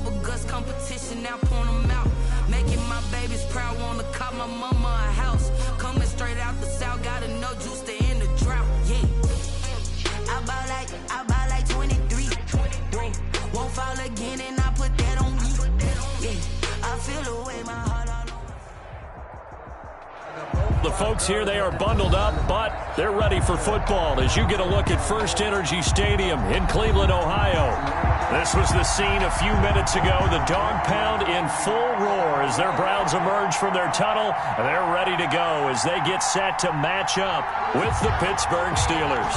bubble guts competition, now point them out. Making my babies proud, wanna call my mama a house. Coming straight out the south, gotta know juice to end the drought. Yeah. I bought like 23. Whoa. Won't fall again, and I put that on me. Yeah. I feel the way my heart all over. The folks here, they are bundled up, but they're ready for football as you get a look at First Energy Stadium in Cleveland, Ohio. This was the scene a few minutes ago. The dog pound in full roar as their Browns emerge from their tunnel. And they're ready to go as they get set to match up with the Pittsburgh Steelers.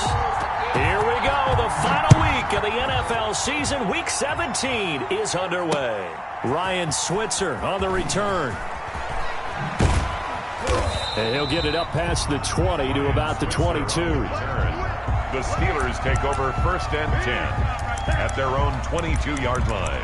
Here we go. The final week of the NFL season. Week 17 is underway. Ryan Switzer on the return. And he'll get it up past the 20 to about the 22. The Steelers take over 1st and 10 at their own 22-yard line.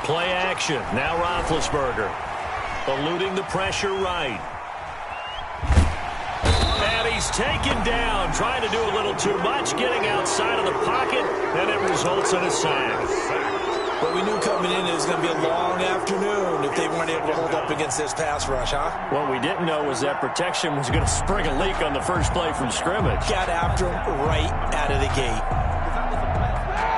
Play action. Now Roethlisberger. Eluding the pressure right. And he's taken down. Trying to do a little too much. Getting outside of the pocket. And it results in a sack. But we knew coming in it was going to be a long afternoon if they weren't able to hold up against this pass rush, huh? What we didn't know was that protection was going to spring a leak on the first play from scrimmage. Got after him right out of the gate.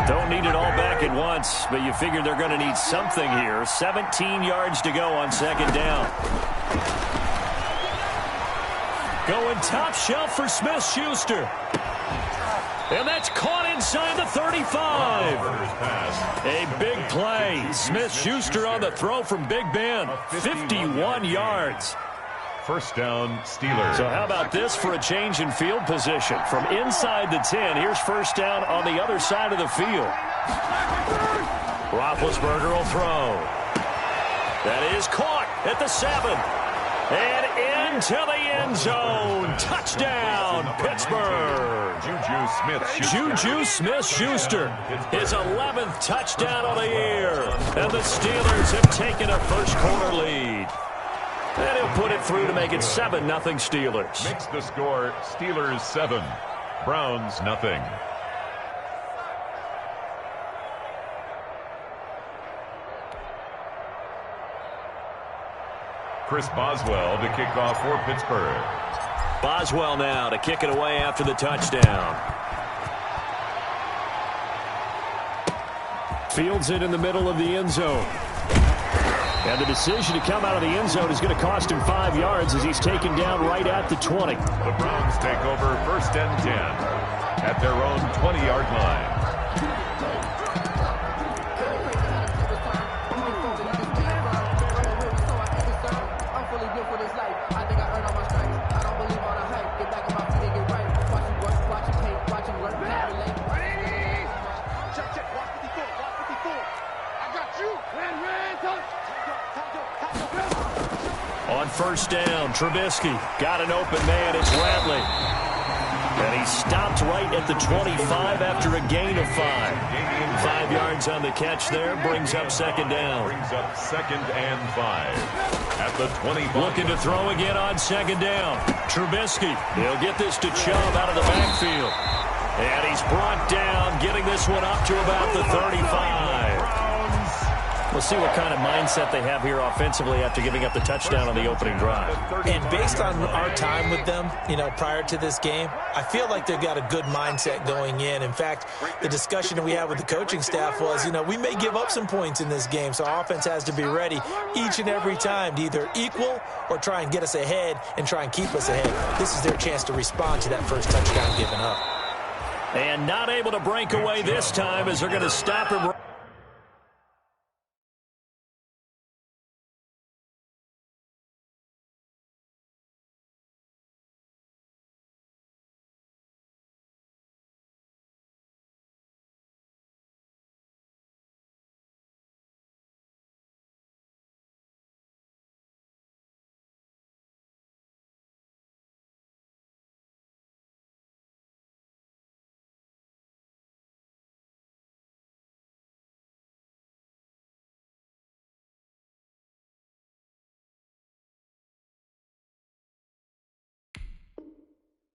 Don't need it all back at once, but you figure they're going to need something here. 17 yards to go on 2nd down. Going top shelf for Smith-Schuster. And that's caught inside the 35. A big play. Smith-Schuster on the throw from Big Ben. 51 yards. 1st down, Steelers. So how about this for a change in field position? From inside the 10, here's 1st down on the other side of the field. Roethlisberger will throw. That is caught at the 7. And into the end zone. Touchdown, Pittsburgh. Juju Smith-Schuster. His 11th touchdown of the year. And the Steelers have taken a first-quarter lead. And he'll put it through to make it 7-0 Steelers. Makes the score Steelers 7, Browns nothing. Chris Boswell to kick off for Pittsburgh. Boswell now to kick it away after the touchdown. Fields it in the middle of the end zone. And the decision to come out of the end zone is going to cost him 5 yards as he's taken down right at the 20. The Browns take over 1st and 10 at their own 20-yard line. On 1st down, Trubisky got an open man. It's Ratley. And he stopped right at the 25 after a gain of 5. 5 yards on the catch there. Brings up 2nd down. Brings up 2nd and 5 at the 25. Looking to throw again on 2nd down. Trubisky. He'll get this to Chubb out of the backfield. And he's brought down, getting this one up to about the 35. We'll see what kind of mindset they have here offensively after giving up the touchdown on the opening drive. And based on our time with them, prior to this game, I feel like they've got a good mindset going in. In fact, the discussion that we had with the coaching staff was, we may give up some points in this game, so our offense has to be ready each and every time to either equal or try and get us ahead and try and keep us ahead. This is their chance to respond to that first touchdown given up. And not able to break away this time as they're going to stop him.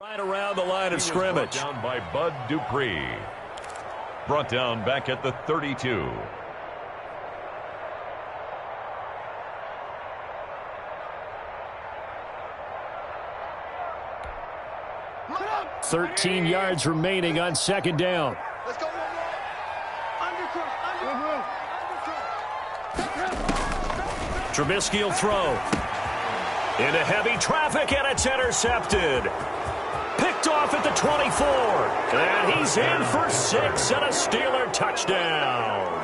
Right around the line of scrimmage. Brought down by Bud Dupree. Brought down back at the 32. "13 yards remaining on second down. Let's go. Trubisky will throw. Into heavy traffic, and it's intercepted. Picked off at the 24. And he's in for 6 and a Steeler touchdown.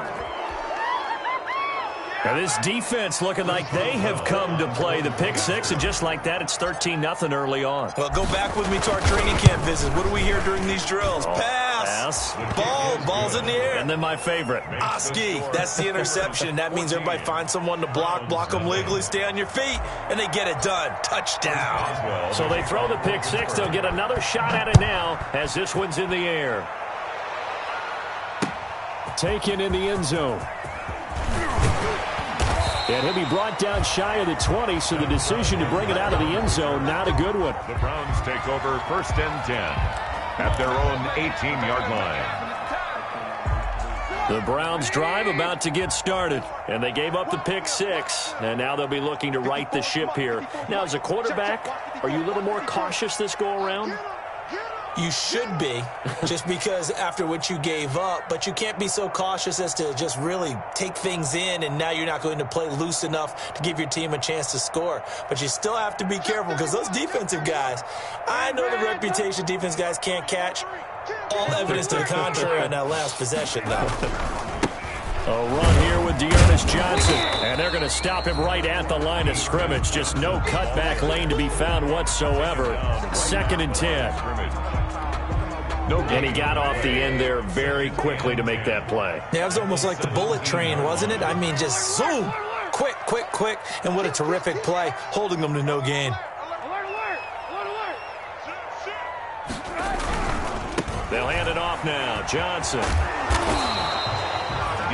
Now this defense looking like they have come to play the pick six, and just like that, it's 13-0 early on. Well, go back with me to our training camp visit. What do we hear during these drills? Pass. Ball's in the air. And then my favorite. Oski, that's the interception. That means everybody finds someone to block them legally, stay on your feet, and they get it done. Touchdown. So they throw the pick six. They'll get another shot at it now as this one's in the air. Taken in the end zone. And he'll be brought down shy of the 20, so the decision to bring it out of the end zone, not a good one. The Browns take over 1st and 10 at their own 18-yard line. The Browns drive about to get started, and they gave up the pick six, and now they'll be looking to right the ship here. Now, as a quarterback, are you a little more cautious this go-around? You should be, just because after what you gave up, but you can't be so cautious as to just really take things in, and now you're not going to play loose enough to give your team a chance to score. But you still have to be careful, because those defensive guys, I know the reputation defense guys can't catch. All evidence to the contrary on that last possession, though. A run here with Dearness Johnson, and they're going to stop him right at the line of scrimmage. Just no cutback lane to be found whatsoever. 2nd and 10. And he got off the end there very quickly to make that play. Yeah, it was almost like the bullet train, wasn't it? I mean, just zoom, quick, and what a terrific play, holding them to no gain. They'll hand it off now. Johnson.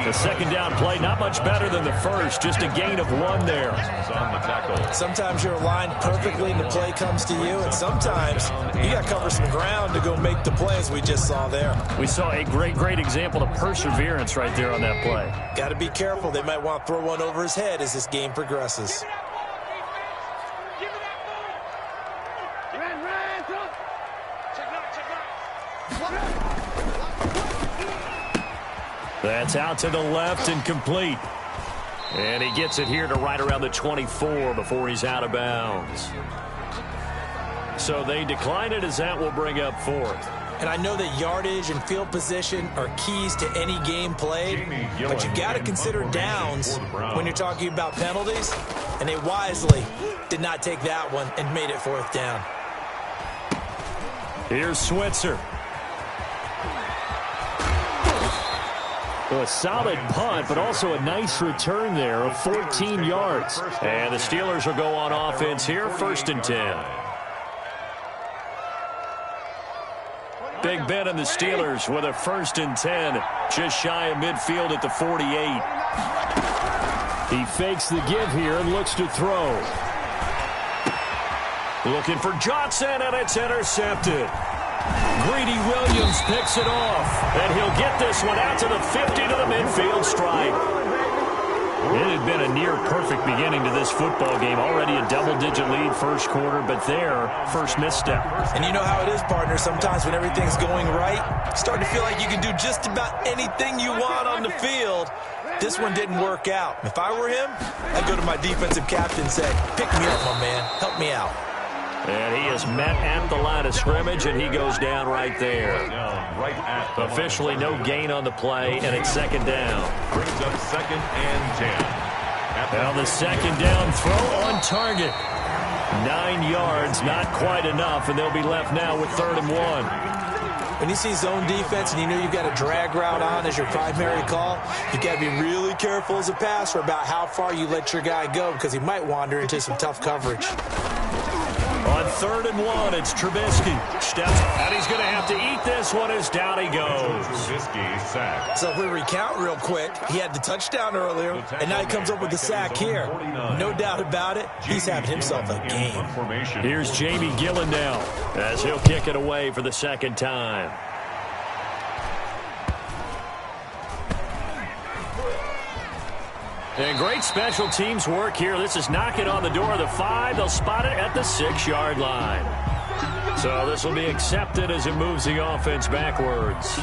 The second down play, not much better than the first, just a gain of 1 there. On the tackle. Sometimes you're aligned perfectly and the play comes to you, and sometimes you got to cover some ground to go make the plays we just saw there. We saw a great example of perseverance right there on that play. Got to be careful. They might want to throw one over his head as this game progresses. That's out to the left and complete. And he gets it here to right around the 24 before he's out of bounds. So they decline it, as that will bring up 4th. And I know that yardage and field position are keys to any game played, but you got to consider downs when you're talking about penalties, and they wisely did not take that one and made it 4th down. Here's Switzer. A solid punt, but also a nice return there of 14 yards. And the Steelers will go on offense here, 1st and 10. Big Ben and the Steelers with a 1st and 10, just shy of midfield at the 48. He fakes the give here and looks to throw. Looking for Johnson, and it's intercepted. Greedy Williams picks it off, and he'll get this one out to the 50 to the midfield stripe. It had been a near-perfect beginning to this football game. Already a double-digit lead first quarter, but their first misstep. And you know how it is, partner. Sometimes when everything's going right, you start to feel like you can do just about anything you want on the field. This one didn't work out. If I were him, I'd go to my defensive captain and say, pick me up, my man. Help me out. And he is met at the line of scrimmage, and he goes down right there. Officially no gain on the play, and it's 2nd down. Brings up 2nd and 10. Now the 2nd down throw on target. 9 yards, not quite enough, and they'll be left now with 3rd and 1. When you see zone defense and you know you've got a drag route on as your primary call, you've got to be really careful as a passer about how far you let your guy go, because he might wander into some tough coverage. On 3rd and 1, it's Trubisky. Steps, and he's going to have to eat this one as down he goes. Trubisky sacked. So if we recount real quick, he had the touchdown earlier, and now he comes up with the sack here. No doubt about it, he's having himself a game. Here's Jamie Gillen now, as he'll kick it away for the second time. And great special teams work here. This is knocking on the door of the 5. They'll spot it at the 6-yard line. So this will be accepted as it moves the offense backwards.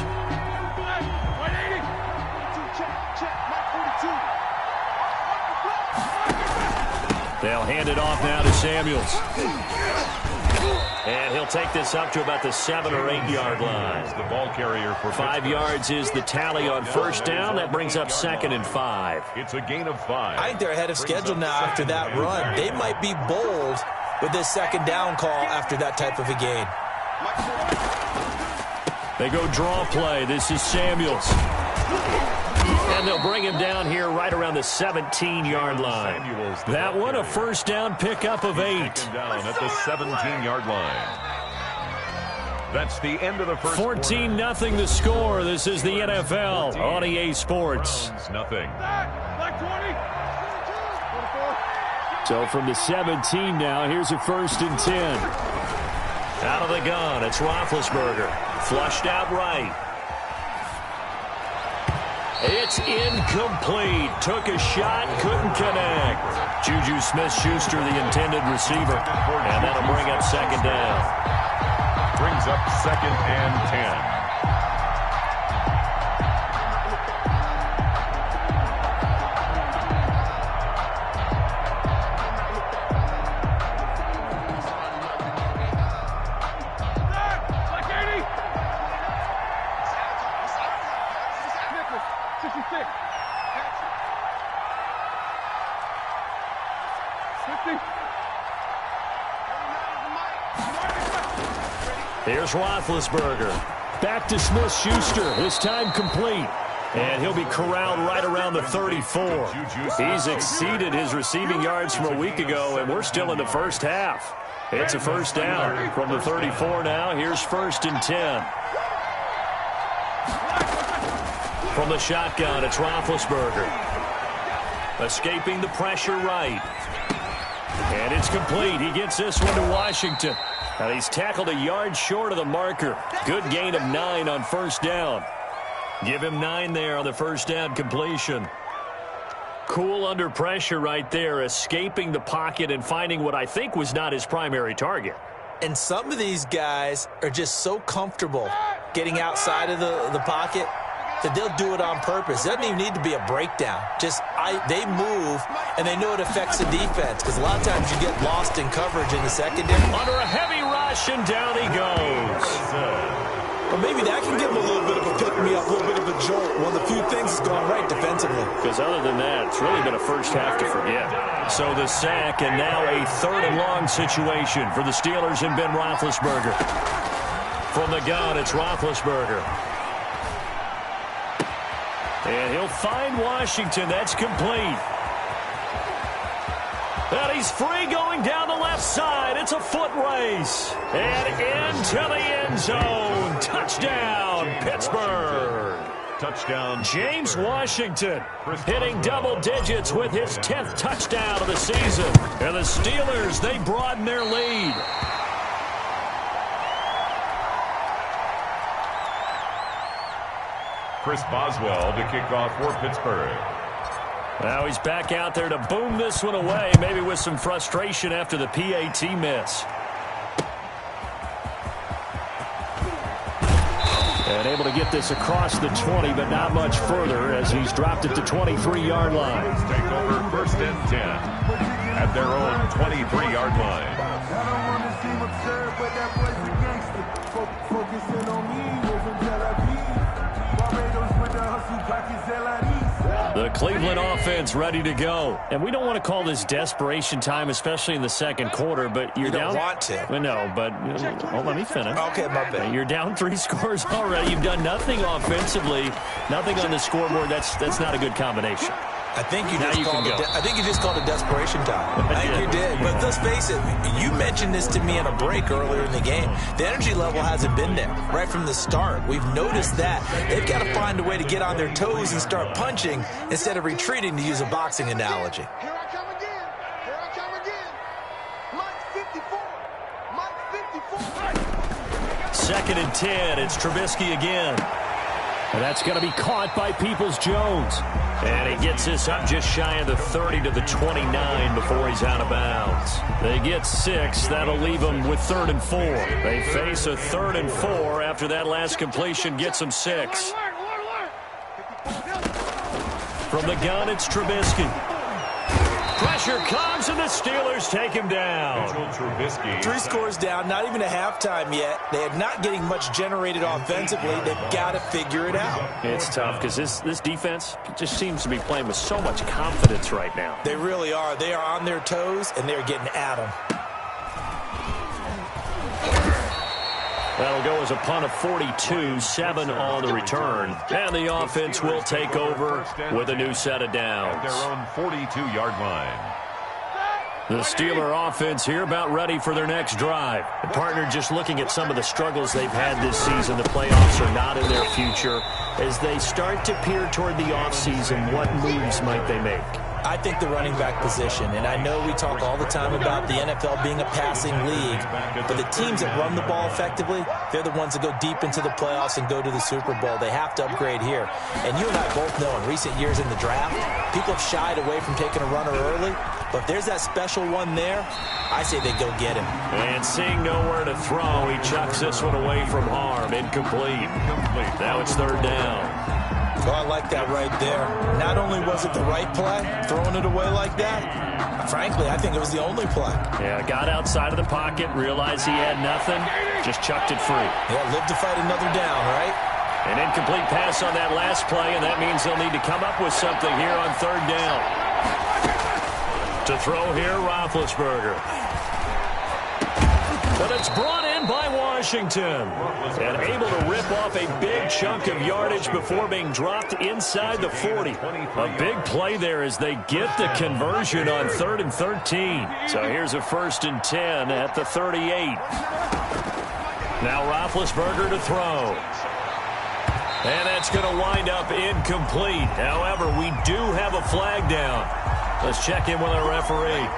They'll hand it off now to Samuels. And he'll take this up to about the 7 or 8 yard line. The ball carrier for 5 yards is the tally on first down. That brings up 2nd and 5. It's a gain of 5. I think they're ahead of schedule now after that run. They might be bold with this second down call after that type of a gain. They go draw play. This is Samuels. And they'll bring him down here right around the 17-yard line. That one a first down pickup of 8. Down at the 17-yard line. That's the end of the first 14-0 the score. This is the NFL on EA Sports. Nothing. So from the 17 now, here's a 1st and 10. Out of the gun, it's Roethlisberger. Flushed out right. It's incomplete. Took a shot, couldn't connect. Juju Smith-Schuster, the intended receiver. And that'll bring up 2nd down. Brings up 2nd and 10. Here's Roethlisberger. Back to Smith-Schuster. This time complete. And he'll be corralled right around the 34. He's exceeded his receiving yards from a week ago, and we're still in the first half. It's a first down from the 34 now. Here's 1st and 10. From the shotgun, it's Roethlisberger. Escaping the pressure right. And it's complete. He gets this one to Washington. And he's tackled a yard short of the marker. Good gain of 9 on first down. Give him 9 there on the first down completion. Cool under pressure right there, escaping the pocket and finding what I think was not his primary target. And some of these guys are just so comfortable getting outside of the pocket that they'll do it on purpose. It doesn't even need to be a breakdown. They move, and they know it affects the defense, because a lot of times you get lost in coverage in the secondary. Under a heavy rush, and down he goes. Well, maybe that can give him a little bit of a pick-me-up, a little bit of a jolt. One of the few things that's gone right defensively. Because other than that, it's really been a first half to forget. So the sack, and now a 3rd and long situation for the Steelers and Ben Roethlisberger. From the gun, it's Roethlisberger. And he'll find Washington. That's complete. And he's free going down the left side. It's a foot race. And into the end zone. Touchdown, Pittsburgh. Touchdown, James Washington hitting double digits with his 10th touchdown of the season. And the Steelers, they broaden their lead. Chris Boswell to kick off for Pittsburgh. Now he's back out there to boom this one away, maybe with some frustration after the PAT miss. And able to get this across the 20, but not much further as he's dropped it to 23-yard line. Let's take over 1st and 10 at their own 23-yard line. I don't want to seem absurd, but that boy's a gangster. Focusing on me, moving Tel Aviv. Barbados with the hustle, pockets LIDs. The Cleveland offense ready to go. And we don't want to call this desperation time, especially in the second quarter, but you're down. You don't want to. Well, no, but let me finish. Okay, my bad. You're down 3 scores already. You've done nothing offensively, nothing on the scoreboard. That's not a good combination. I think you just called a desperation time. I think you did. But let's face it, you mentioned this to me in a break earlier in the game. The energy level hasn't been there right from the start. We've noticed that. They've got to find a way to get on their toes and start punching instead of retreating, to use a boxing analogy. Here I come again. Here I come again. Mike 54. Mike 54. Second and 10. It's Trubisky again. And that's going to be caught by Peoples-Jones. And he gets this up just shy of the 30 to the 29 before he's out of bounds. They get 6. That'll leave them with 3rd and 4. They face a 3rd and 4 after that last completion gets them 6. From the gun, it's Trubisky. Pressure comes, and the Steelers take him down. 3 scores down, not even a halftime yet. They are not getting much generated offensively. They've got to figure it out. It's tough because this defense just seems to be playing with so much confidence right now. They really are. They are on their toes, and they're getting at them. That'll go as a punt of 42, 7 on the return. And the offense will take over with a new set of downs. Their own 42-yard line. The Steeler offense here about ready for their next drive. The partner just looking at some of the struggles they've had this season. The playoffs are not in their future. As they start to peer toward the offseason, what moves might they make? I think the running back position, and I know we talk all the time about the NFL being a passing league, but the teams that run the ball effectively, they're the ones that go deep into the playoffs and go to the Super Bowl. They have to upgrade here. And you and I both know in recent years in the draft, people have shied away from taking a runner early, but if there's that special one there, I say they go get him. And seeing nowhere to throw, he chucks this one away from harm. Incomplete. Now it's 3rd down. Oh, I like that right there. Not only was it the right play, throwing it away like that, frankly, I think it was the only play. Yeah, got outside of the pocket, realized he had nothing, just chucked it free. Yeah, live to fight another down, right? An incomplete pass on that last play, and that means they'll need to come up with something here on 3rd down. To throw here, Roethlisberger. But it's brought in by Washington. And able to rip off a big chunk of yardage before being dropped inside the 40. A big play there as they get the conversion on 3rd and 13. So here's a 1st and 10 at the 38. Now Roethlisberger to throw. And that's going to wind up incomplete. However, we do have a flag down. Let's check in with our referee.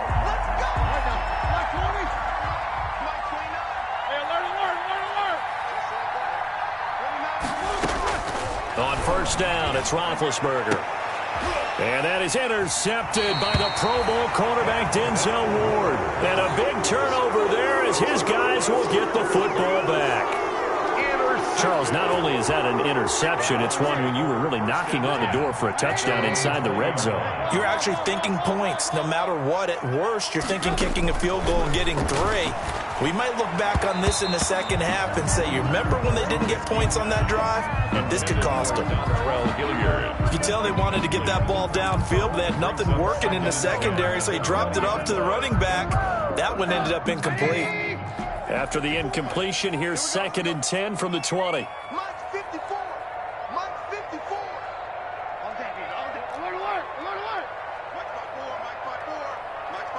On 1st down, it's Roethlisberger. And that is intercepted by the Pro Bowl cornerback Denzel Ward. And a big turnover there as his guys will get the football back. Charles, not only is that an interception, it's one when you were really knocking on the door for a touchdown inside the red zone. You're actually thinking points. No matter what, at worst, you're thinking kicking a field goal and getting 3. We might look back on this in the second half and say, you remember when they didn't get points on that drive? This could cost them. You can tell they wanted to get that ball downfield, but they had nothing working in the secondary, so he dropped it off to the running back. That one ended up incomplete. After the incompletion, here's 2nd and 10 from the 20. Mike 54. Mike 54. Alert, alert, alert, alert. Mike 54, Mike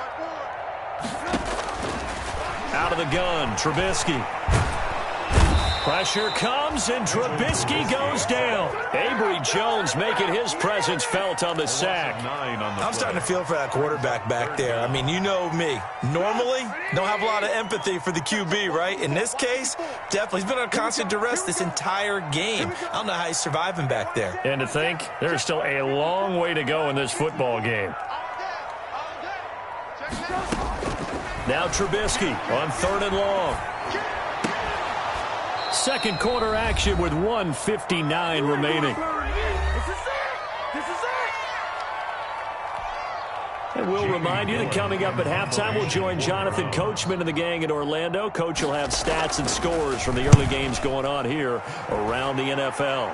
54. Out of the gun, Trubisky. Pressure comes, and Trubisky goes down. Avery Jones making his presence felt on the sack. I'm starting to feel for that quarterback back there. I mean, you know me. Normally, don't have a lot of empathy for the QB, right? In this case, definitely. He's been on constant duress this entire game. I don't know how he's surviving back there. And to think, there's still a long way to go in this football game. Now Trubisky on 3rd and long. Second quarter action with 1:59 remaining. And we'll remind you that coming up at halftime, we'll join Jonathan Coachman and the gang in Orlando. Coach will have stats and scores from the early games going on here around the NFL.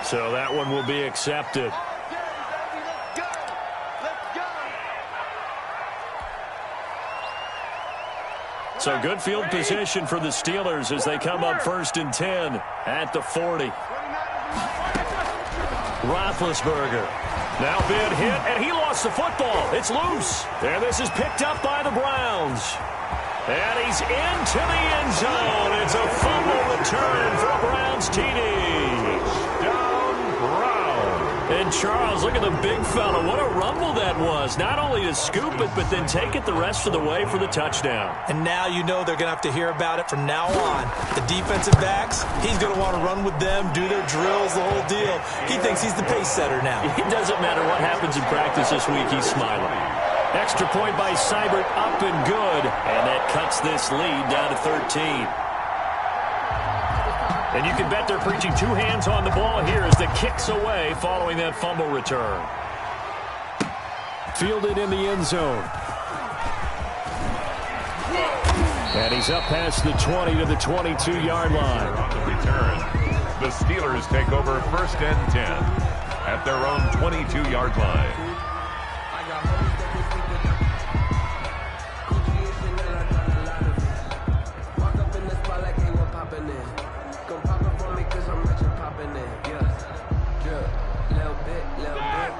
So that one will be accepted. So good field position for the Steelers as they come up 1st and 10 at the 40. Roethlisberger. Now big hit, and he lost the football. It's loose. And this is picked up by the Browns. And he's into the end zone. It's a fumble return for a Browns TD. Down Brown. And Charles, look at the big fella. What a rumble that was. Not only to scoop it, but then take it the rest of the way for the touchdown. And now you know they're going to have to hear about it from now on. The defensive backs, he's going to want to run with them, do their drills, the whole deal. He thinks he's the pace setter now. It doesn't matter what happens in practice this week. He's smiling. Extra point by Seibert, up and good. And that cuts this lead down to 13. And you can bet they're preaching 2 hands on the ball here as the kick's away following that fumble return. Fielded in the end zone. And he's up past the 20 to the 22-yard line. On the return, the Steelers take over 1st and 10 at their own 22-yard line.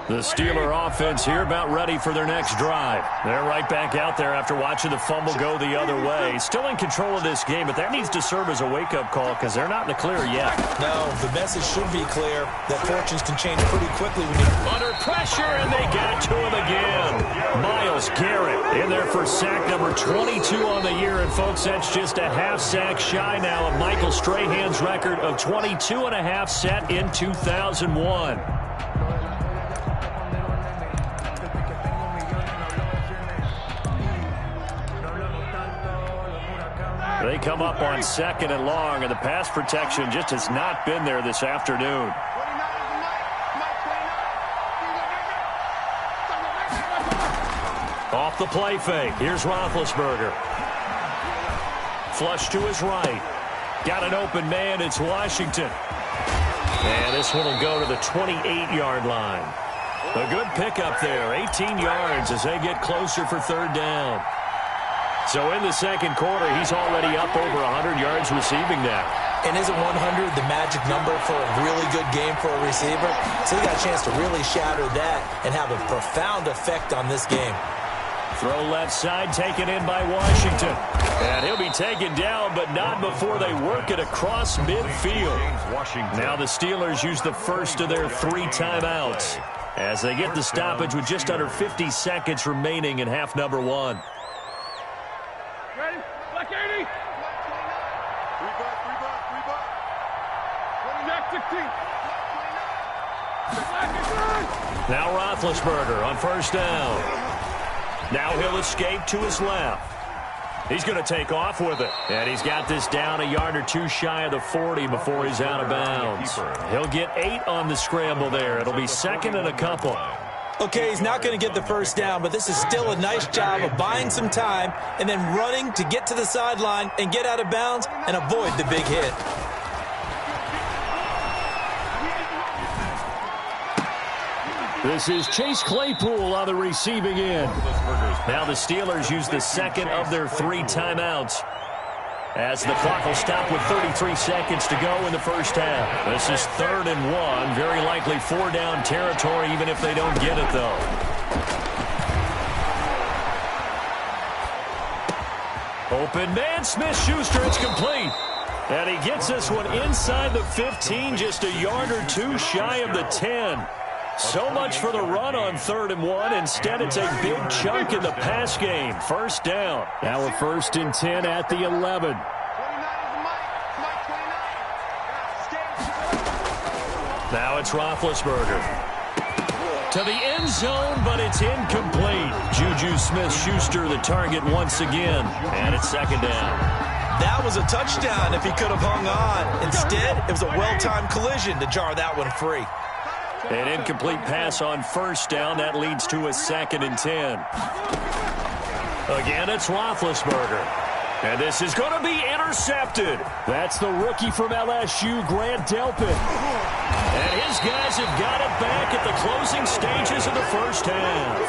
The Steeler offense here about ready for their next drive. They're right back out there after watching the fumble go the other way. Still in control of this game, but that needs to serve as a wake-up call because they're not in the clear yet. No, the message should be clear that fortunes can change pretty quickly when you... Under pressure, and they got to him again. Myles Garrett in there for sack number 22 on the year. And, folks, that's just a half sack shy now of Michael Strahan's record of 22.5 set in 2001. They come up on 2nd and long, and the pass protection just has not been there this afternoon. Off the play fake. Here's Roethlisberger. Flush to his right. Got an open man. It's Washington. And this one will go to the 28-yard line. A good pickup there. 18 yards as they get closer for 3rd down. So in the second quarter, he's already up over 100 yards receiving now. And isn't 100 the magic number for a really good game for a receiver? So he got a chance to really shatter that and have a profound effect on this game. Throw left side, taken in by Washington. And he'll be taken down, but not before they work it across midfield. Now the Steelers use the first of their 3 timeouts as they get the stoppage with just under 50 seconds remaining in half number 1. Ready? Black 80. Rebuck. Jack 16. Now Roethlisberger on 1st down. Now he'll escape to his left. He's going to take off with it. And he's got this down a yard or 2 shy of the 40 before he's out of bounds. He'll get 8 on the scramble there. It'll be 2nd and a couple. Okay, he's not going to get the first down, but this is still a nice job of buying some time and then running to get to the sideline and get out of bounds and avoid the big hit. This is Chase Claypool on the receiving end. Now the Steelers use the second of their 3 timeouts as the clock will stop with 33 seconds to go in the first half. This is 3rd and 1. Very likely 4-down territory, even if they don't get it, though. Open man, Smith-Schuster, it's complete. And he gets this one inside the 15, just a yard or 2 shy of the 10. So much for the run on 3rd and 1. Instead, it's a big chunk in the pass game. 1st down. Now a 1st and 10 at the 11. Now it's Roethlisberger. To the end zone, but it's incomplete. Juju Smith-Schuster the target once again. And it's 2nd down. That was a touchdown if he could have hung on. Instead, it was a well-timed collision to jar that one free. An incomplete pass on 1st down. That leads to a 2nd and 10. Again, it's Roethlisberger. And this is going to be intercepted. That's the rookie from LSU, Grant Delpit. And his guys have got it back at the closing stages of the first half.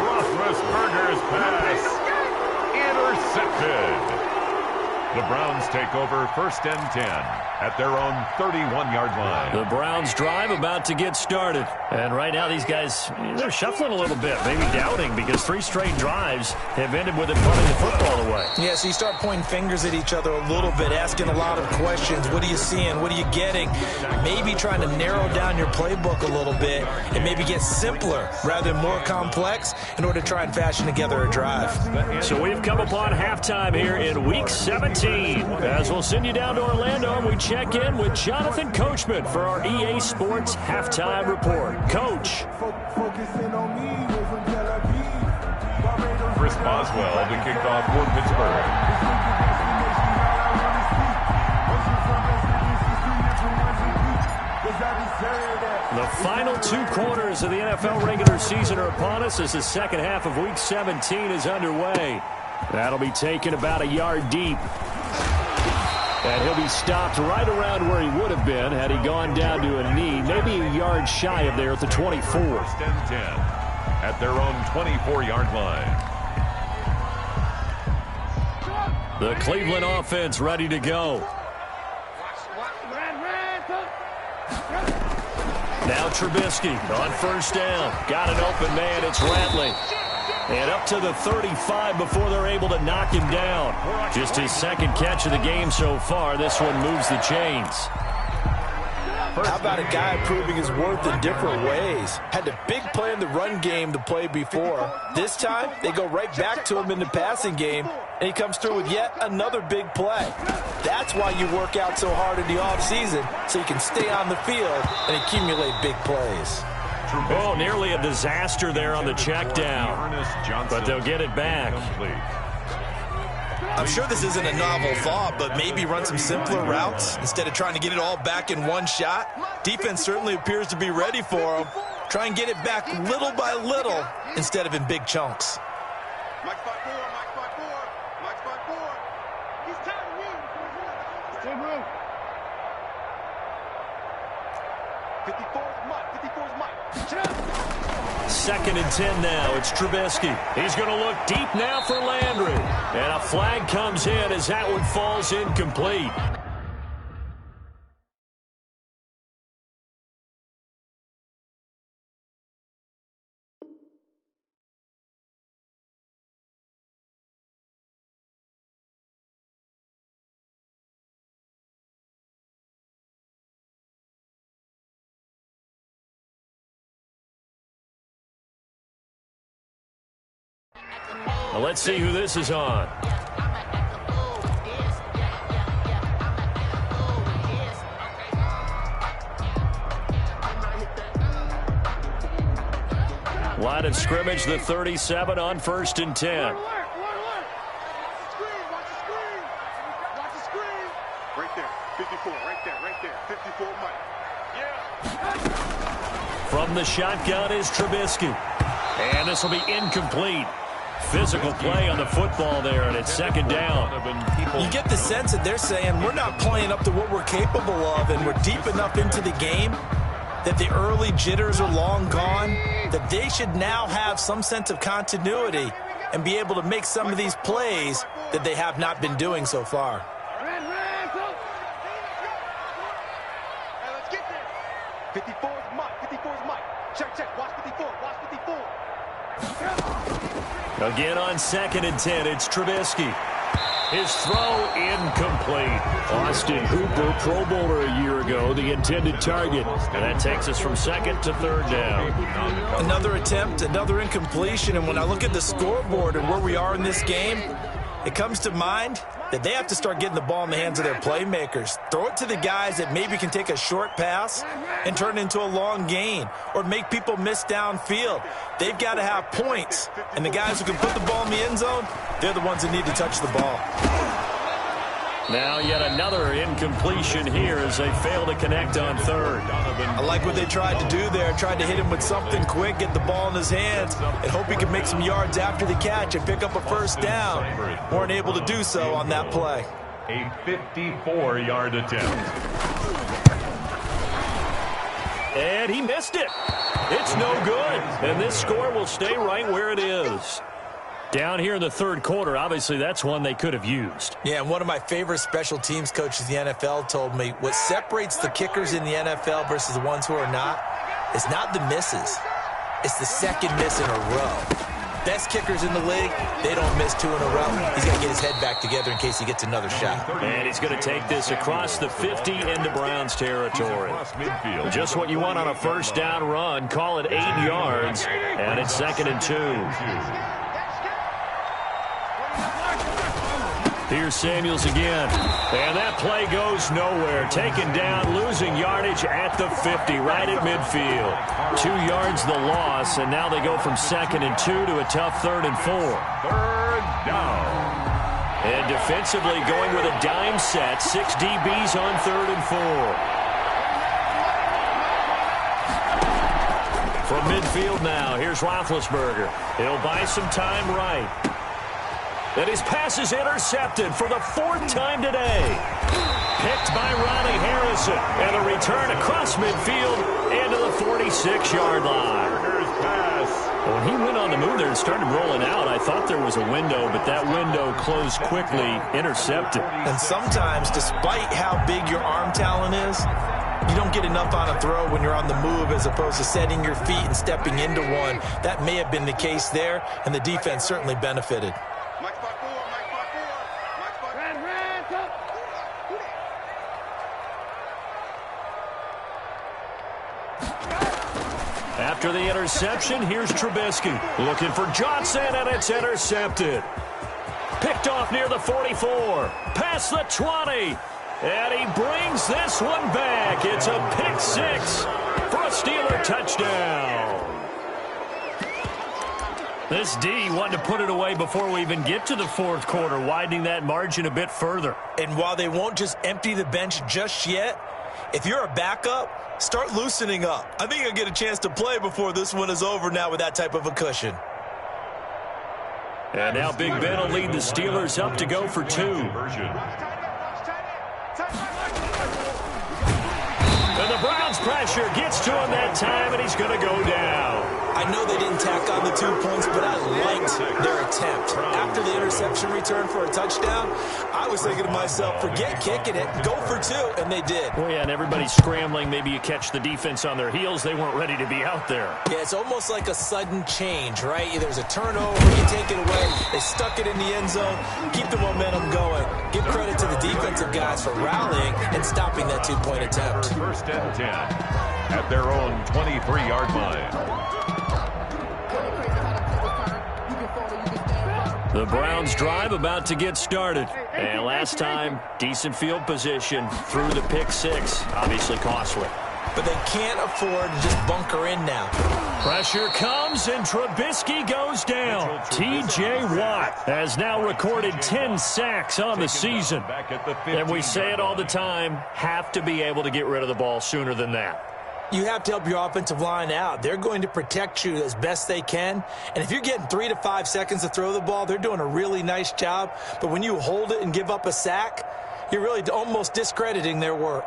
Roethlisberger's pass intercepted. The Browns take over 1st and 10 at their own 31-yard line. The Browns drive about to get started. And right now these guys, they're shuffling a little bit, maybe doubting, because 3 straight drives have ended with it punting the football away. Yeah, so you start pointing fingers at each other a little bit, asking a lot of questions. What are you seeing? What are you getting? Maybe trying to narrow down your playbook a little bit and maybe get simpler rather than more complex in order to try and fashion together a drive. So we've come upon halftime here in Week 17. As we'll send you down to Orlando, and we check in with Jonathan Coachman for our EA Sports Halftime Report. Coach. Chris Boswell to kick off for Pittsburgh. The final 2 quarters of the NFL regular season are upon us as the second half of Week 17 is underway. That'll be taken about a yard deep. And he'll be stopped right around where he would have been had he gone down to a knee, maybe a yard shy of there at the 24. 1st and 10 at their own 24-yard line. The Cleveland offense ready to go. Now Trubisky on 1st down. Got an open man. It's Ratley. And up to the 35 before they're able to knock him down. Just his 2nd catch of the game so far. This one moves the chains. How about a guy proving his worth in different ways? Had a big play in the run game to play before. This time, they go right back to him in the passing game, and he comes through with yet another big play. That's why you work out so hard in the offseason, so you can stay on the field and accumulate big plays. Oh, nearly a disaster there on the check down. But they'll get it back. I'm sure this isn't a novel thought, but maybe run some simpler routes instead of trying to get it all back in one shot. Defense certainly appears to be ready for him. Try and get it back little by little instead of in big chunks. Mike spot 4, Mike spot 4, Mike spot 4. He's tired of you. Still room. 54 is Mike. 54 is Mike. 2nd and 10 now. It's Trubisky. He's going to look deep now for Landry. And a flag comes in as that one falls incomplete. Well, let's see who this is on. Line of scrimmage, the 37 on 1st and 10. Watch the screen. Right there. 54. Right there. 54 Mike. Yeah. From the shotgun is Trubisky. And this will be incomplete. Physical play on the football there, and it's 2nd down. You get the sense that they're saying we're not playing up to what we're capable of, and we're deep enough into the game that the early jitters are long gone, that they should now have some sense of continuity and be able to make some of these plays that they have not been doing so far. Hey, let's get there. 54 is Mike. 54 is Mike. Check. Watch 54. Watch 54. Again on 2nd and 10, it's Trubisky. His throw incomplete. Austin Hooper, Pro Bowler a year ago, the intended target. And that takes us from 2nd to 3rd down. Another attempt, another incompletion, and when I look at the scoreboard and where we are in this game, it comes to mind that they have to start getting the ball in the hands of their playmakers. Throw it to the guys that maybe can take a short pass and turn it into a long gain or make people miss downfield. They've got to have points, and the guys who can put the ball in the end zone, they're the ones that need to touch the ball. Now yet another incompletion here as they fail to connect on 3rd. I like what they tried to do there. Tried to hit him with something quick, get the ball in his hands, and hope he can make some yards after the catch and pick up a 1st down. Weren't able to do so on that play. A 54-yard attempt. And he missed it. It's no good. And this score will stay right where it is. Down here in the third quarter, obviously that's one they could have used. Yeah, and one of my favorite special teams coaches in the NFL told me what separates the kickers in the NFL versus the ones who are not is not the misses. It's the second miss in a row. Best kickers in the league, they don't miss 2 in a row. He's got to get his head back together in case he gets another shot. And he's going to take this across the 50 into Browns territory. Just what you want on a first down run. Call it 8 yards, and it's 2nd and 2. Here's Samuels again. And that play goes nowhere. Taken down, losing yardage at the 50, right at midfield. 2 yards the loss, and now they go from 2nd and 2 to a tough 3rd and 4. Third down. And defensively going with a dime set. 6 DBs on 3rd and 4. From midfield now, here's Roethlisberger. He'll buy some time right. And his pass is intercepted for the 4th time today. Picked by Ronnie Harrison. And a return across midfield into the 46-yard line. When he went on the move there and started rolling out, I thought there was a window, but that window closed quickly, intercepted. And sometimes, despite how big your arm talent is, you don't get enough on a throw when you're on the move as opposed to setting your feet and stepping into one. That may have been the case there, and the defense certainly benefited. After the interception, here's Trubisky. Looking for Johnson, and it's intercepted. Picked off near the 44. Past the 20. And he brings this one back. It's a pick 6 for a Steeler touchdown. This D wanted to put it away before we even get to the 4th quarter, widening that margin a bit further. And while they won't just empty the bench just yet, if you're a backup, start loosening up. I think you'll get a chance to play before this one is over now with that type of a cushion. And now Big Ben will lead the Steelers up to go for 2. And the Browns pressure gets to him that time, and he's going to go down. I know they didn't tack on the 2 points, but I liked their attempt. After the interception return for a touchdown, I was thinking to myself, forget kicking it, go for 2, and they did. Well, yeah, and everybody's scrambling. Maybe you catch the defense on their heels. They weren't ready to be out there. Yeah, it's almost like a sudden change, right? There's a turnover, you take it away, they stuck it in the end zone, keep the momentum going. Give credit to the defensive guys for rallying and stopping that 2-point attempt. 1st and 10 at their own 23-yard line. The Browns drive about to get started. And last time, decent field position through the pick 6. Obviously costly. But they can't afford to just bunker in now. Pressure comes, and Trubisky goes down. T.J. Watt has now recorded 10 sacks on the season. And we say it all the time, have to be able to get rid of the ball sooner than that. You have to help your offensive line out. They're going to protect you as best they can. And if you're getting 3 to 5 seconds to throw the ball, they're doing a really nice job. But when you hold it and give up a sack, you're really almost discrediting their work.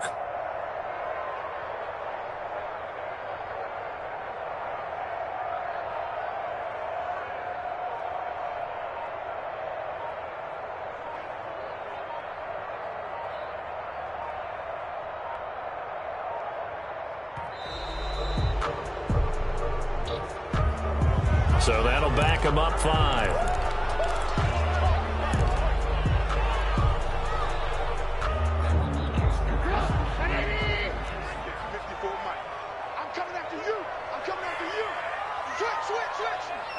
So that'll back him up 5. 54, Mike. I'm coming after you. I'm coming after you. Switch.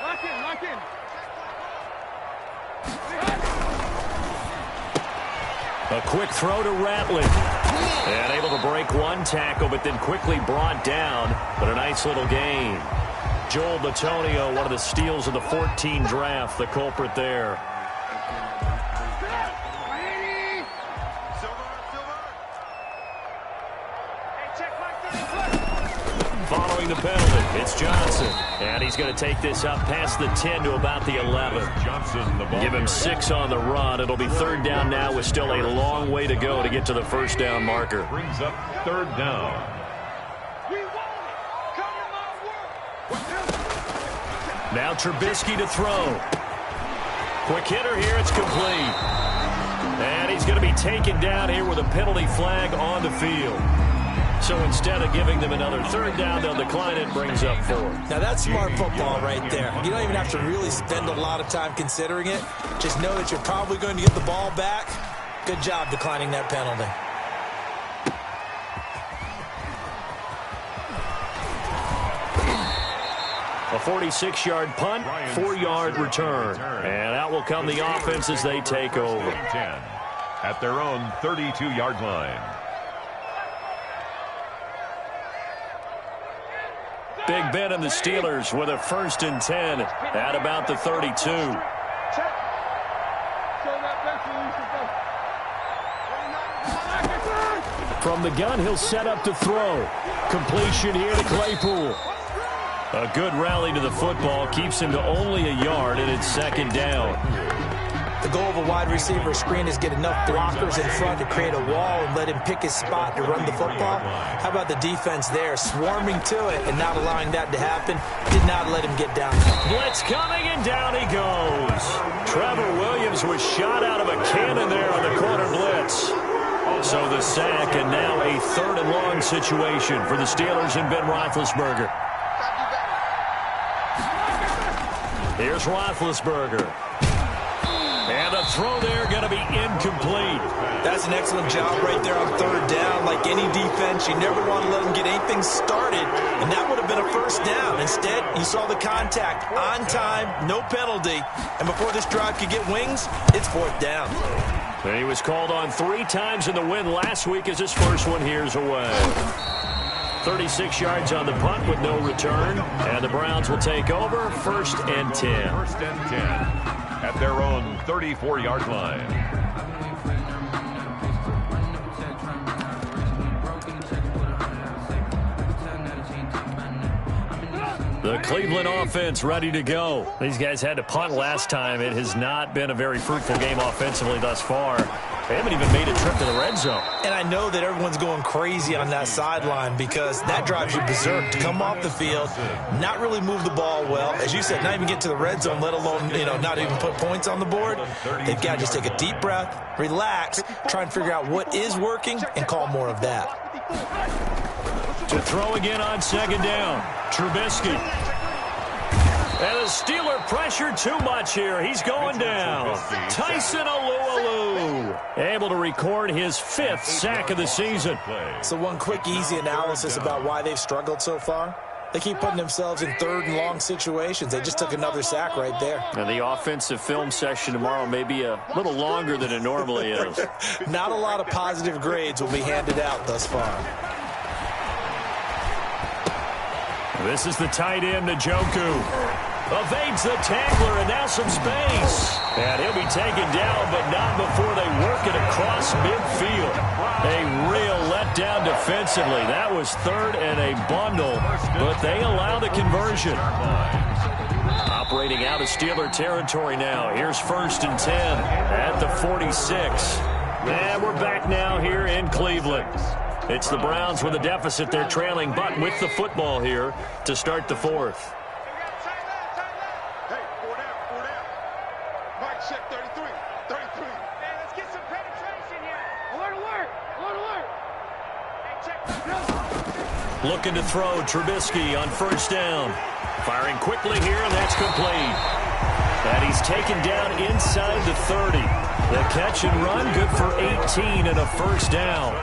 Lock in. A quick throw to Ratley. And able to break one tackle, but then quickly brought down. But a nice little gain. Joel Bitonio, one of the steals of the 14 draft, the culprit there. Following the penalty, it's Johnson. And he's going to take this up past the 10 to about the 11. Give him 6 on the run. It'll be 3rd down now with still a long way to go to get to the 1st down marker. Brings up 3rd down. Now Trubisky to throw. Quick hitter here. It's complete. And he's going to be taken down here with a penalty flag on the field. So instead of giving them another third down, they'll decline it, brings up 4. Now that's smart football right there. You don't even have to really spend a lot of time considering it. Just know that you're probably going to get the ball back. Good job declining that penalty. A 46-yard punt, 4-yard return. And out will come the offense as they take over. 10 at their own 32-yard line. Big Ben and the Steelers with a 1st and 10 at about the 32. From the gun, he'll set up to throw. Completion here to Claypool. A good rally to the football keeps him to only a yard, and it's 2nd down. The goal of a wide receiver screen is get enough blockers in front to create a wall and let him pick his spot to run the football. How about the defense there, swarming to it and not allowing that to happen? Did not let him get down. Blitz coming, and down he goes. Trevor Williams was shot out of a cannon there on the corner blitz. So the sack, and now a 3rd and long situation for the Steelers and Ben Roethlisberger. Here's Roethlisberger. And a throw there going to be incomplete. That's an excellent job right there on 3rd down. Like any defense, you never want to let them get anything started, and that would have been a 1st down. Instead, you saw the contact on time, no penalty, and before this drive could get wings, it's 4th down. And he was called on 3 times in the win last week as his first one here's away. 36 yards on the punt with no return, and the Browns will take over 1st and 10. 1st and 10 at their own 34-yard line. The Cleveland offense ready to go. These guys had to punt last time. It has not been a very fruitful game offensively thus far. They haven't even made a trip to the red zone. And I know that everyone's going crazy on that sideline because that drives you berserk to come off the field, not really move the ball well. As you said, not even get to the red zone, let alone, not even put points on the board. They've got to just take a deep breath, relax, try and figure out what is working, and call more of that. To throw again on 2nd down, Trubisky. And the Steeler pressure too much here. He's going down. Tyson Alualu able to record his 5th sack of the season. So one quick, easy analysis about why they've struggled so far. They keep putting themselves in 3rd and long situations. They just took another sack right there. And the offensive film session tomorrow may be a little longer than it normally is. Not a lot of positive grades will be handed out thus far. This is the tight end, Njoku. Evades the tackler, and now some space. And he'll be taken down, but not before they work it across midfield. A real letdown defensively. That was 3rd and a bundle, but they allow the conversion. Operating out of Steeler territory now. Here's 1st and 10 at the 46. And we're back now here in Cleveland. It's the Browns with a deficit. They're trailing, but with the football here to start the 4th. Hey, 4 down. Mike, check 33. Hey, let's get some penetration here. Alert. Hey, check. Looking to throw, Trubisky on 1st down. Firing quickly here, and that's complete. And he's taken down inside the 30. The catch and run, good for 18 and a 1st down.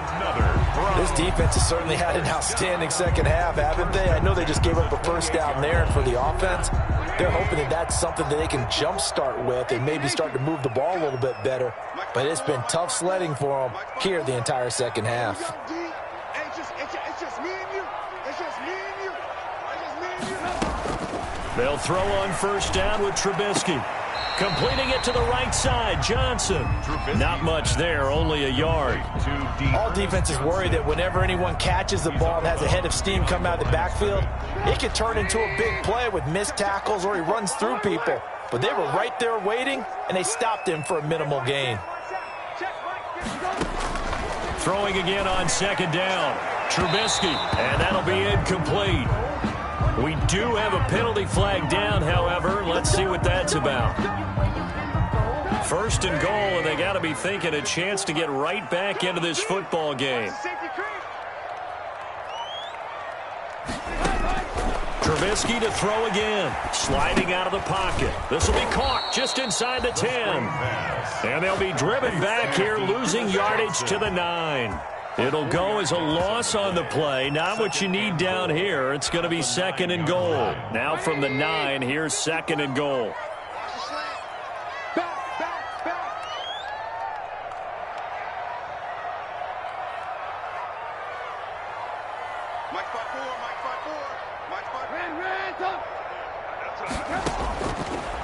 This defense has certainly had an outstanding 2nd half, haven't they? I know they just gave up a 1st down there, and for the offense, they're hoping that that's something that they can jumpstart with and maybe start to move the ball a little bit better. But it's been tough sledding for them here the entire 2nd half. It's just me and you. They'll throw on 1st down with Trubisky. Completing it to the right side, Johnson. Not much there, only a yard. All defenses worry that whenever anyone catches the ball and has a head of steam come out of the backfield, it can turn into a big play with missed tackles or he runs through people. But they were right there waiting, and they stopped him for a minimal gain. Throwing again on 2nd down, Trubisky, and that'll be incomplete. We do have a penalty flag down, however. Let's see what that's about. First and goal, and they got to be thinking a chance to get right back into this football game. Trubisky to throw again. Sliding out of the pocket. This will be caught just inside the 10. And they'll be driven back here, losing yardage to the 9. It'll go as a loss on the play. Not what you need down here. It's going to be second and goal. Now from the 9, here's second and goal.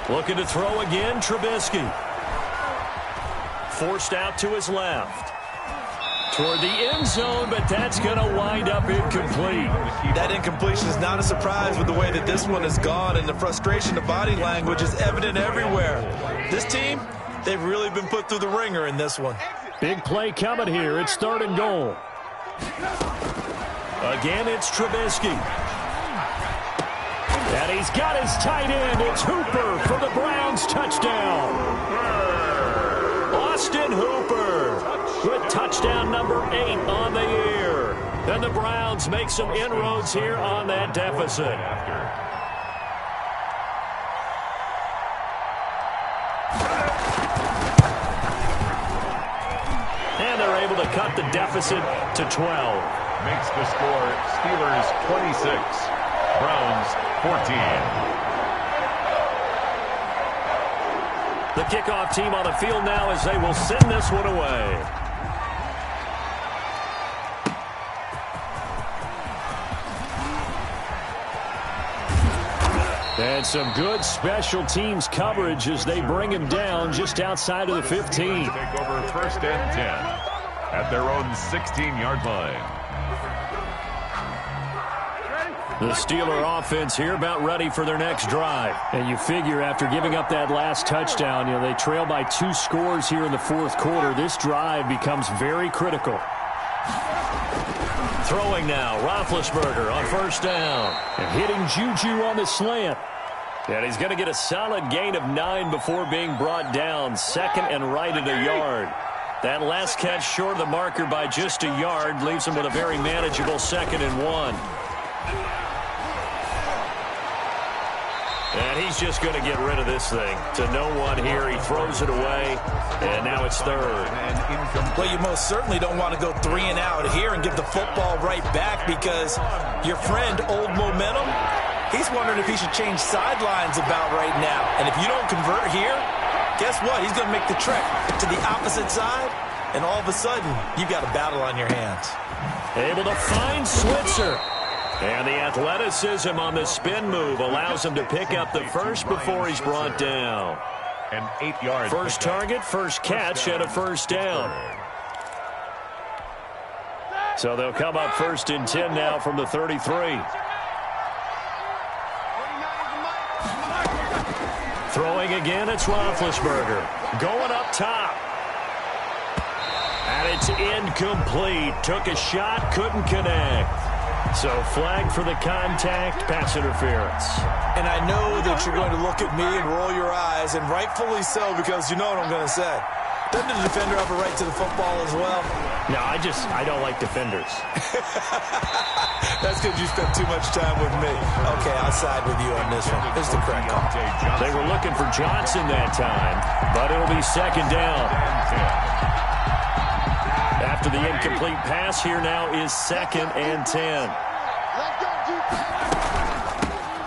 Looking to throw again, Trubisky. Forced out to his left. Toward the end zone, but that's going to wind up incomplete. That incompletion is not a surprise with the way that this one has gone, and the frustration, the body language is evident everywhere. This team, they've really been put through the ringer in this one. Big play coming here. It's third and goal. Again, it's Trubisky. And he's got his tight end. It's Hooper for the Browns touchdown. Austin Hooper with touchdown number 8 on the year. And the Browns make some inroads here on that deficit. And they're able to cut the deficit to 12. Makes the score Steelers 26, Browns 14. The kickoff team on the field now as they will send this one away. And some good special teams coverage as they bring him down just outside of the 15. Take over first and 10 at their own 16-yard line. The Steeler offense here about ready for their next drive. And you figure after giving up that last touchdown, they trail by 2 scores here in the fourth quarter. This drive becomes very critical. Throwing now, Roethlisberger on first down. And hitting Juju on the slant. And he's going to get a solid gain of 9 before being brought down. Second and right at a yard. That last catch short of the marker by just a yard leaves him with a very manageable second and 1. And he's just going to get rid of this thing. To no one here. He throws it away. And now it's third. Well, you most certainly don't want to go 3 and out here and give the football right back because your friend, Old Momentum, he's wondering if he should change sidelines about right now. And if you don't convert here, guess what? He's going to make the trek to the opposite side. And all of a sudden, you've got a battle on your hands. Able to find Switzer. And the athleticism on the spin move allows him to pick up the first before he's brought down. An 8-yard first target, first catch, and a first down. So they'll come up first and 10 now from the 33. Throwing again, it's Roethlisberger. Going up top. And it's incomplete. Took a shot, couldn't connect. So flag for the contact, pass interference. And I know that you're going to look at me and roll your eyes, and rightfully so, because you know what I'm going to say. Doesn't the defender have a right to the football as well? No, I don't like defenders. That's because you spent too much time with me. Okay, I'll side with you on this one. This is the correct call. They were looking for Johnson that time, but it'll be second down. After the incomplete pass, here now is second and 10.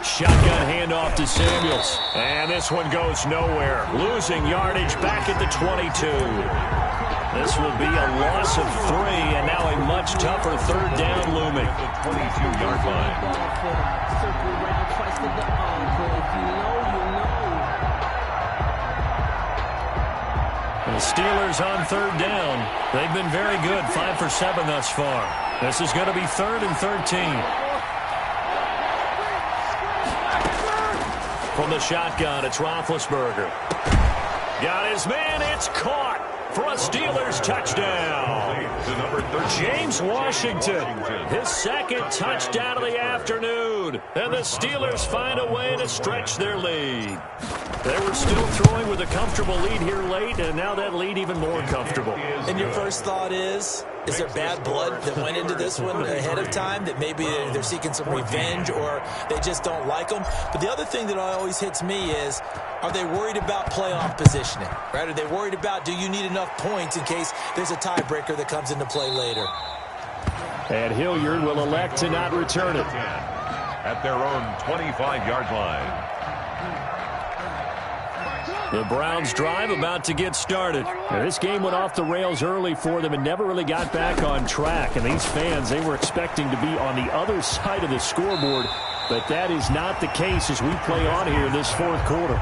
Shotgun handoff to Samuels. And this one goes nowhere. Losing yardage back at the 22. This will be a loss of 3, and now a much tougher third down looming. The 22-yard line. The Steelers on third down. They've been very good, 5 for 7 thus far. This is going to be third and 13. From the shotgun, it's Roethlisberger. Got his man, it's caught. for a Steelers touchdown. James Washington, his second touchdown of the afternoon. And the Steelers find a way to stretch their lead. They were still throwing with a comfortable lead here late, and now that lead even more comfortable. And your first thought is there bad blood that went into this one ahead of time, that maybe they're seeking some revenge or they just don't like them? But the other thing that always hits me is, are they worried about playoff positioning? Right? Are they worried about, do you need enough points in case there's a tiebreaker that comes into play later? And Hilliard will elect to not return it. At their own 25-yard line. The Browns drive about to get started. Now, this game went off the rails early for them and never really got back on track. And these fans, they were expecting to be on the other side of the scoreboard. But that is not the case as we play on here in this fourth quarter.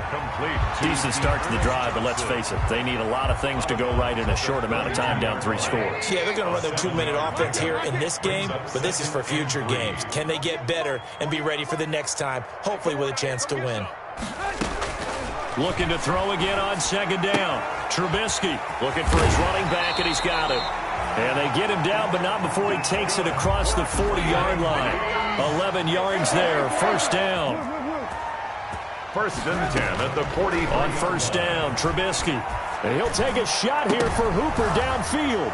Decent start to the drive, but let's face it, they need a lot of things to go right in a short amount of time down 3 scores. Yeah, they're going to run their 2-minute offense here in this game, but this is for future games. Can they get better and be ready for the next time, hopefully with a chance to win? Looking to throw again on second down. Trubisky looking for his running back, and he's got him. And they get him down, but not before he takes it across the 40-yard line. 11 yards there, first down. First and 10 at the 40. On first down, Trubisky. And he'll take a shot here for Hooper downfield.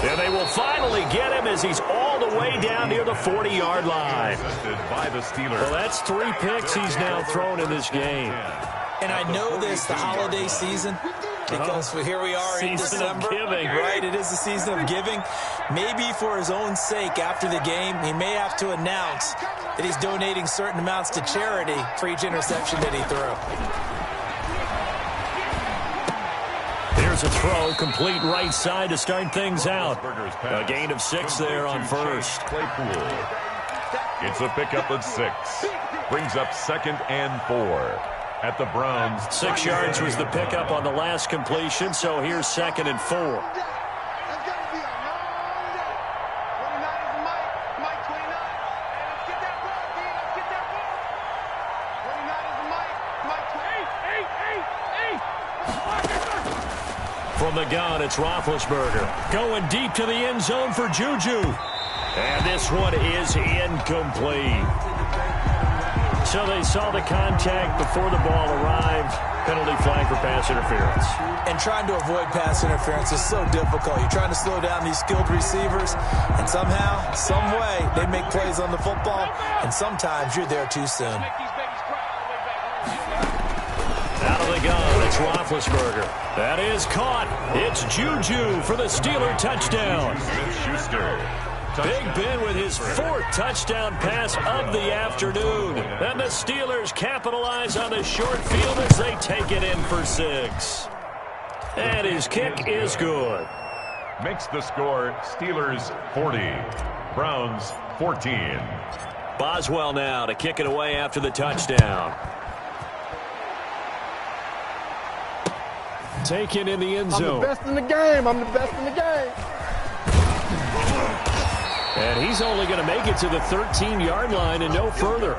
And they will finally get him as he's all the way down near the 40-yard line. By the Steelers. Well, that's 3 picks he's now thrown in this game. And I know this, the holiday season, because here we are in December. Giving. Right, it is the season of giving. Maybe for his own sake after the game, he may have to announce that he's donating certain amounts to charity for each interception that he threw. Here's a throw, complete right side to start things out. A gain of 6 there on first. Claypool. It's a pickup of 6. Brings up 2nd and 4. At the Browns. 6 yards was the pickup on the last completion, so here's 2nd and 4. From the gun, it's Roethlisberger. Going deep to the end zone for Juju. And this one is incomplete. So they saw the contact before the ball arrived. Penalty flag for pass interference. And trying to avoid pass interference is so difficult. You're trying to slow down these skilled receivers, and somehow, some way, they make plays on the football, and sometimes you're there too soon. Out of the gun, it's Roethlisberger. That is caught. It's Juju for the Steeler touchdown. Schuster. Big Ben with his 4th touchdown pass of the afternoon. And the Steelers capitalize on the short field as they take it in for 6. And his kick is good. Makes the score Steelers 40. Browns 14. Boswell now to kick it away after the touchdown. Taken in the end zone. I'm the best in the game. I'm the best in the game. And he's only going to make it to the 13-yard line and no further.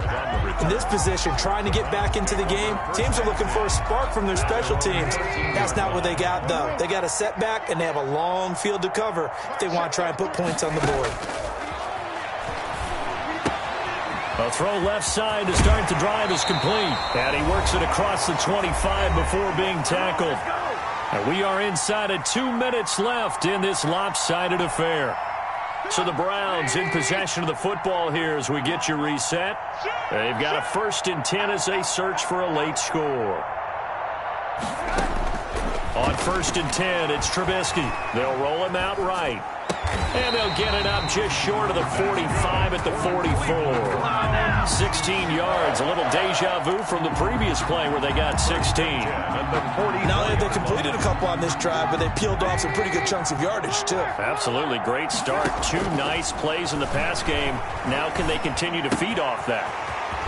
In this position, trying to get back into the game, teams are looking for a spark from their special teams. That's not what they got, though. They got a setback, and they have a long field to cover if they want to try and put points on the board. A throw left side to start the drive is complete. And he works it across the 25 before being tackled. And we are inside of 2 minutes left in this lopsided affair. So the Browns in possession of the football here as we get you reset. They've got a 1st and 10 as they search for a late score. On 1st and 10, it's Trubisky. They'll roll him out right. And they'll get it up just short of the 45 at the 44. 16 yards, a little deja vu from the previous play where they got 16. Not only have they completed a couple on this drive, but they peeled off some pretty good chunks of yardage, too. Absolutely, great start. 2 nice plays in the pass game. Now can they continue to feed off that?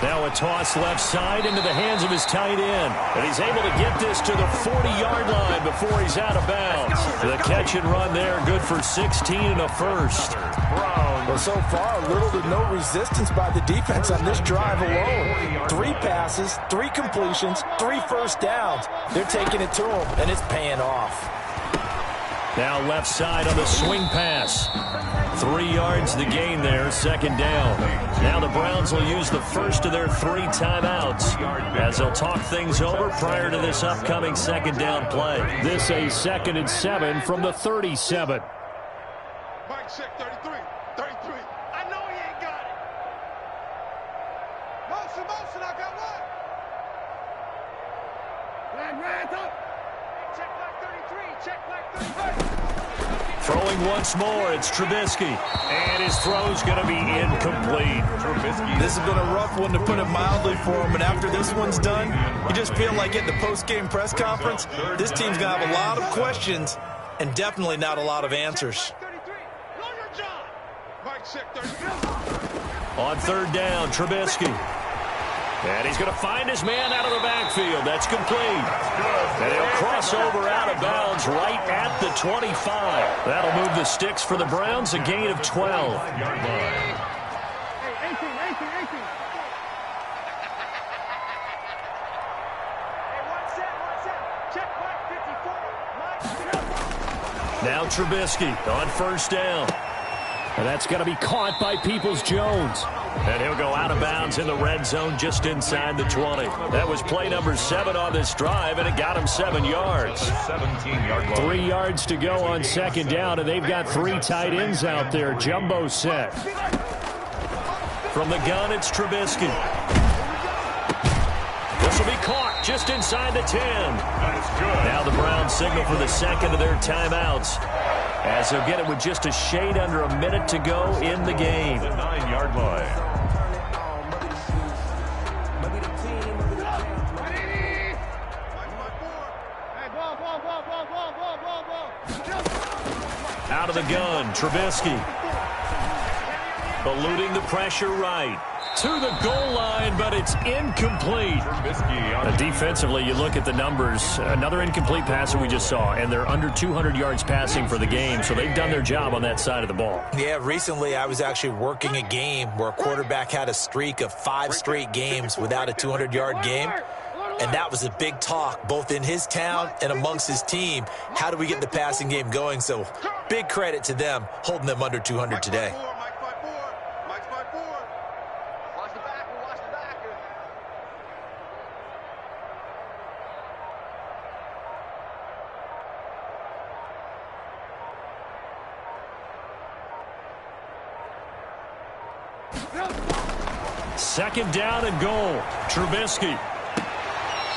Now a toss left side into the hands of his tight end. And he's able to get this to the 40-yard line before he's out of bounds. The catch and run there, good for 16 and a first. Browns Well, so far, little to no resistance by the defense on this drive alone. 3 passes, 3 completions, 3 first downs. They're taking it to them, and it's paying off. Now left side on the swing pass. 3 yards the gain there, second down. Now the Browns will use the first of their 3 timeouts as they'll talk things over prior to this upcoming second down play. This a 2nd and 7 from the 37. Mike check 33. 33. I know he ain't got it. Motion, I got one. Red up. Check black 33. Check black 33. Throwing once more, it's Trubisky. And his throw's going to be incomplete. This has been a rough one, to put it mildly, for him. And after this one's done, you just feel like at the post-game press conference, this team's going to have a lot of questions and definitely not a lot of answers. On 3rd down, Trubisky. And he's going to find his man out of the backfield. That's complete. And he'll cross over out of bounds right at the 25. That'll move the sticks for the Browns, a gain of 12. Now Trubisky on 1st down. And that's going to be caught by Peoples-Jones. And he'll go out of bounds in the red zone just inside the 20. That was play number 7 on this drive, and it got him 7 yards. 17-yard line. 3 yards to go on 2nd down, and they've got 3 tight ends out there. Jumbo set. From the gun, it's Trubisky. This will be caught just inside the 10. That's good. Now the Browns signal for the 2nd of their timeouts, as they'll get it with just a shade under a minute to go in the game. The 9-yard line. Out of the gun, Trubisky. Eluding the pressure right. To the goal line, but it's incomplete. Defensively, you look at the numbers. Another incomplete pass that we just saw, and they're under 200 yards passing for the game, so they've done their job on that side of the ball. Yeah, recently I was actually working a game where a quarterback had a streak of 5 straight games without a 200-yard game, and that was a big talk, both in his town and amongst his team. How do we get the passing game going? So big credit to them, holding them under 200 today. Second down and goal. Trubisky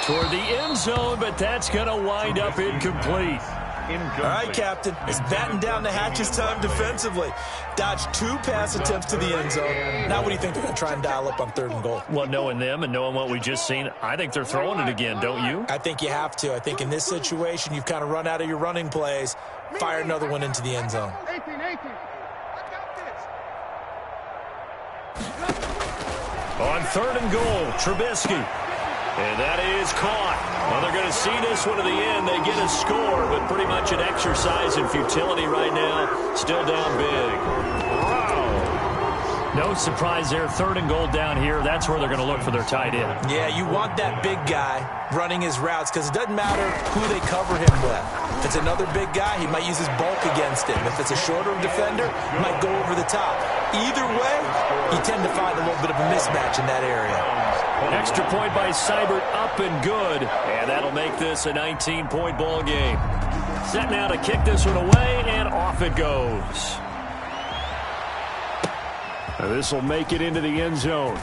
toward the end zone, but that's going to wind up incomplete. All right, Captain. It's batten down the hatches time defensively. Dodged 2 pass attempts to the end zone. Now what do you think they're going to try and dial up on 3rd and goal? Well, knowing them and knowing what we just seen, I think they're throwing it again, don't you? I think you have to. I think in this situation, you've kind of run out of your running plays. Fire another one into the end zone. 18. On 3rd and goal, Trubisky. And that is caught. Well, they're going to see this one to the end. They get a score, but pretty much an exercise in futility right now. Still down big. Wow. No surprise there. 3rd and goal down here. That's where they're going to look for their tight end. Yeah, you want that big guy running his routes because it doesn't matter who they cover him with. If it's another big guy, he might use his bulk against him. If it's a shorter defender, he might go over the top. Either way, you tend to find a little bit of a mismatch in that area. Extra point by Seibert, up and good. And that'll make this a 19-point ball game. Set now to kick this one away, and off it goes. This will make it into the end zone.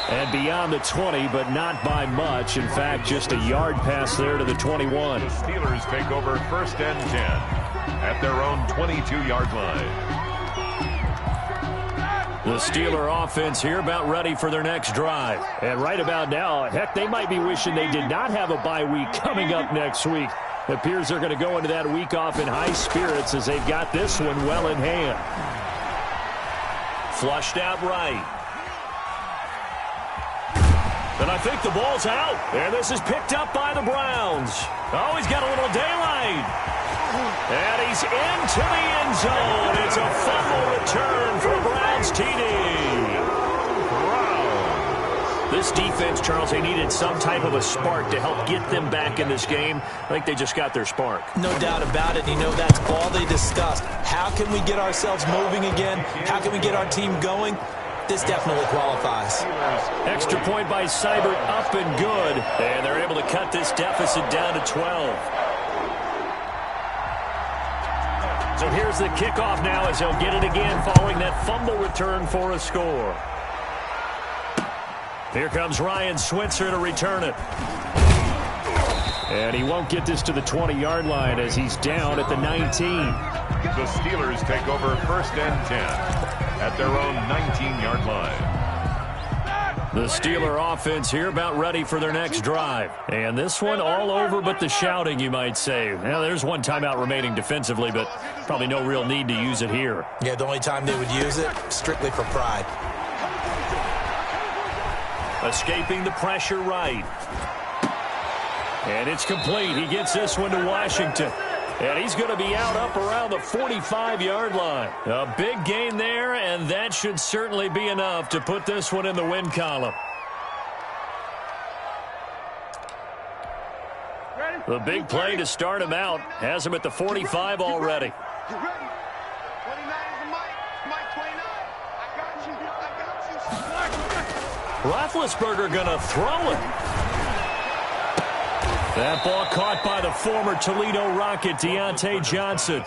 And beyond the 20, but not by much. In fact, just a yard pass there to the 21. The Steelers take over 1st and 10 at their own 22-yard line. The Steeler offense here about ready for their next drive. And right about now, heck, they might be wishing they did not have a bye week coming up next week. It appears they're going to go into that week off in high spirits as they've got this one well in hand. Flushed out right. And I think the ball's out. And this is picked up by the Browns. Oh, he's got a little daylight. And he's into the end zone. It's a fumble return for a Browns TD. This defense, Charles, they needed some type of a spark to help get them back in this game. I think they just got their spark. No doubt about it. You know, that's all they discussed. How can we get ourselves moving again? How can we get our team going? This definitely qualifies. Extra point by Seibert, up and good. And they're able to cut this deficit down to 12. So here's the kickoff now as they'll get it again following that fumble return for a score. Here comes Ryan Switzer to return it. And he won't get this to the 20-yard line as he's down at the 19. The Steelers take over 1st and 10 at their own 19-yard line. The Steeler offense here about ready for their next drive. And this one all over but the shouting, you might say. Well, there's one timeout remaining defensively, but probably no real need to use it here. Yeah, the only time they would use it, strictly for pride. Escaping the pressure right. And it's complete. He gets this one to Washington. And he's going to be out up around the 45-yard line. A big gain there, and that should certainly be enough to put this one in the win column. The big play to start him out has him at the 45 already. Roethlisberger going to throw it. That ball caught by the former Toledo Rocket, Deontay Johnson.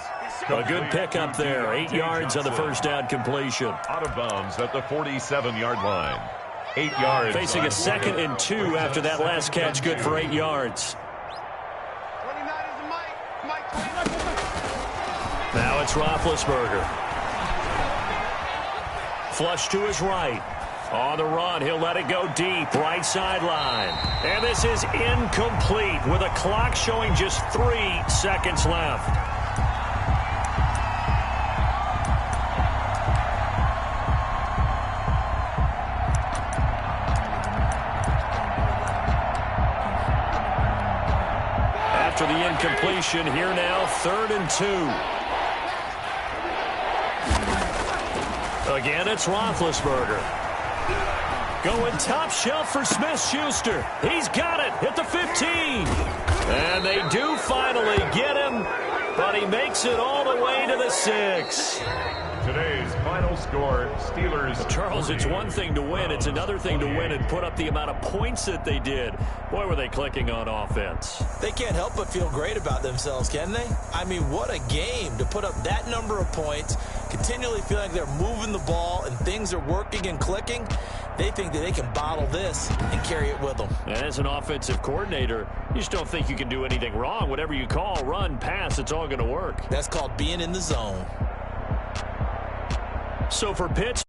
A good pickup there. 8 yards on the first down completion. Out of bounds at the 47-yard line. 8 yards. Facing a 2nd and 2 after that last catch, good for 8 yards. Now it's Roethlisberger. Flush to his right. On the run, he'll let it go deep, right sideline. And this is incomplete with a clock showing just 3 seconds left. After the incompletion, here now, 3rd and 2. Again, it's Roethlisberger. Going top shelf for Smith-Schuster. He's got it at the 15. And they do finally get him, but he makes it all the way to the 6. Today's final score, Steelers. Charles, it's one thing to win. It's another thing to win and put up the amount of points that they did. Boy, were they clicking on offense. They can't help but feel great about themselves, can they? I mean, what a game to put up that number of points, continually feel like they're moving the ball and things are working and clicking. They think that they can bottle this and carry it with them. And as an offensive coordinator, you just don't think you can do anything wrong. Whatever you call, run, pass, it's all going to work. That's called being in the zone. So for Pitts.